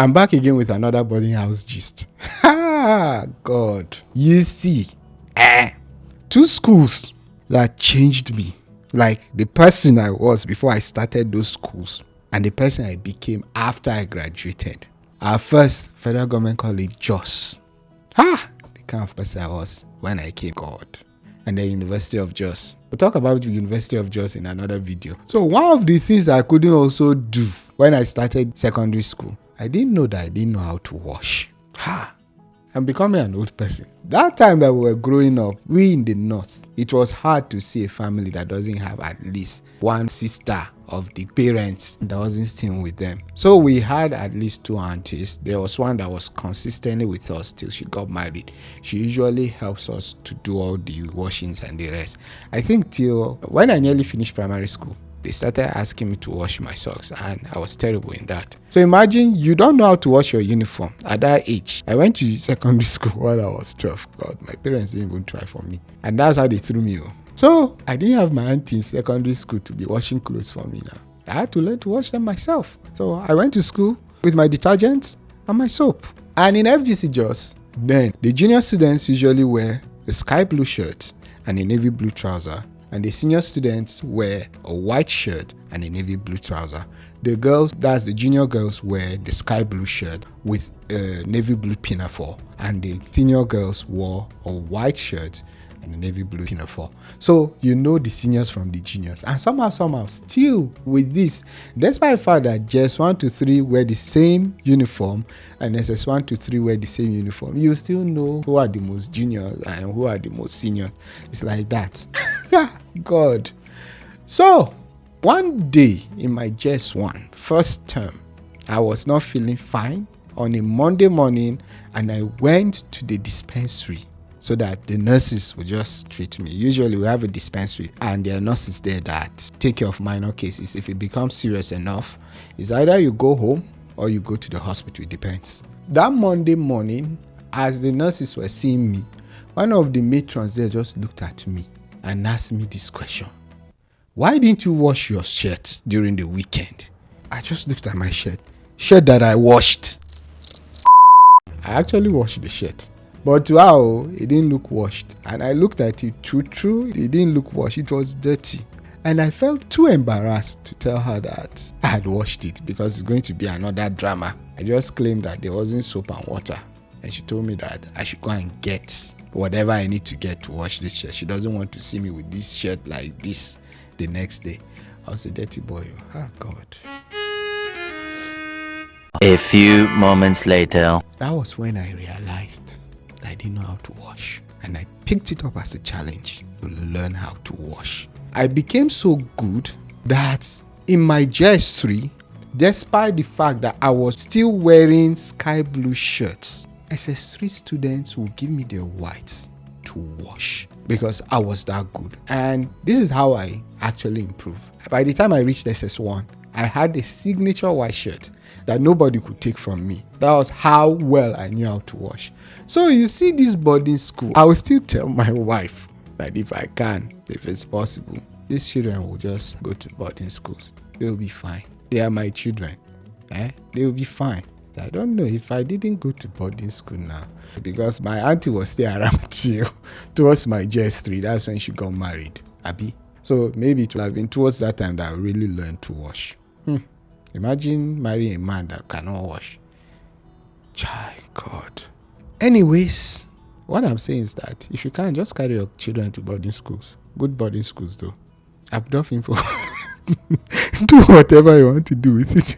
I'm back again with another boarding house gist. God. You see, two schools that changed me. Like the person I was before I started those schools and the person I became after I graduated. Our first Federal Government College, Jos. The kind of person I was when I came, God. And the University of Jos. We'll talk about the University of Jos in another video. So one of the things I couldn't also do when I started secondary school, I didn't know that I didn't know how to wash. I'm becoming an old person. That time that we were growing up, we in the north, it was hard to see a family that doesn't have at least one sister of the parents that wasn't staying with them. So we had at least two aunties. There was one that was consistently with us till she got married. She usually helps us to do all the washings and the rest. I think till when I nearly finished primary school, they started asking me to wash my socks and I was terrible in that. So imagine you don't know how to wash your uniform at that age. I went to secondary school while I was 12. God, my parents didn't even try for me. And that's how they threw me. So I didn't have my auntie in secondary school to be washing clothes for me now. I had to learn to wash them myself. So I went to school with my detergents and my soap. And in FGC Jos, then the junior students usually wear a sky blue shirt and a navy blue trouser. And the senior students wear a white shirt and a navy blue trouser. The girls, that's the junior girls, wear the sky blue shirt with a navy blue pinafore. And the senior girls wore a white shirt and a navy blue pinafore. So you know the seniors from the juniors. And somehow, still with this, despite the fact that JS 1 to 3 wear the same uniform and SS 1 to 3 wear the same uniform, you still know who are the most juniors and who are the most seniors. It's like that. God. So one day in my JS 1 first term, I was not feeling fine on a Monday morning and I went to the dispensary so that the nurses would just treat me. Usually we have a dispensary and there are nurses there that take care of minor cases. If it becomes serious enough, it's either you go home or you go to the hospital, it depends. That Monday morning, as the nurses were seeing me, one of the matrons there just looked at me and asked me this question. Why didn't you wash your shirt during the weekend? I just looked at my shirt that I washed. I actually washed the shirt. But wow, it didn't look washed. And I looked at it, true, it didn't look washed, it was dirty. And I felt too embarrassed to tell her that I had washed it because it's going to be another drama. I just claimed that there wasn't soap and water. And she told me that I should go and get whatever I need to get to wash this shirt. She doesn't want to see me with this shirt like this the next day. I was a dirty boy. God. A few moments later. That was when I realized I didn't know how to wash, and I picked it up as a challenge to learn how to wash. I became so good that in my JS 3, despite the fact that I was still wearing sky blue shirts, SS3 students would give me their whites to wash because I was that good. And this is how I actually improved. By the time I reached SS1, I had a signature white shirt that nobody could take from me. That was how well I knew how to wash. So you see this boarding school, I will still tell my wife that if I can, if it's possible, these children will just go to boarding schools. They will be fine. They are my children. They will be fine. I don't know if I didn't go to boarding school now because my auntie was still around till towards my JS 3. That's when she got married. Abi. So maybe it would have been towards that time that I really learned to wash. Imagine marrying a man that cannot wash. God. Anyways, what I'm saying is that if you can't, just carry your children to boarding schools. Good boarding schools though. I've done info. Do whatever you want to do with it.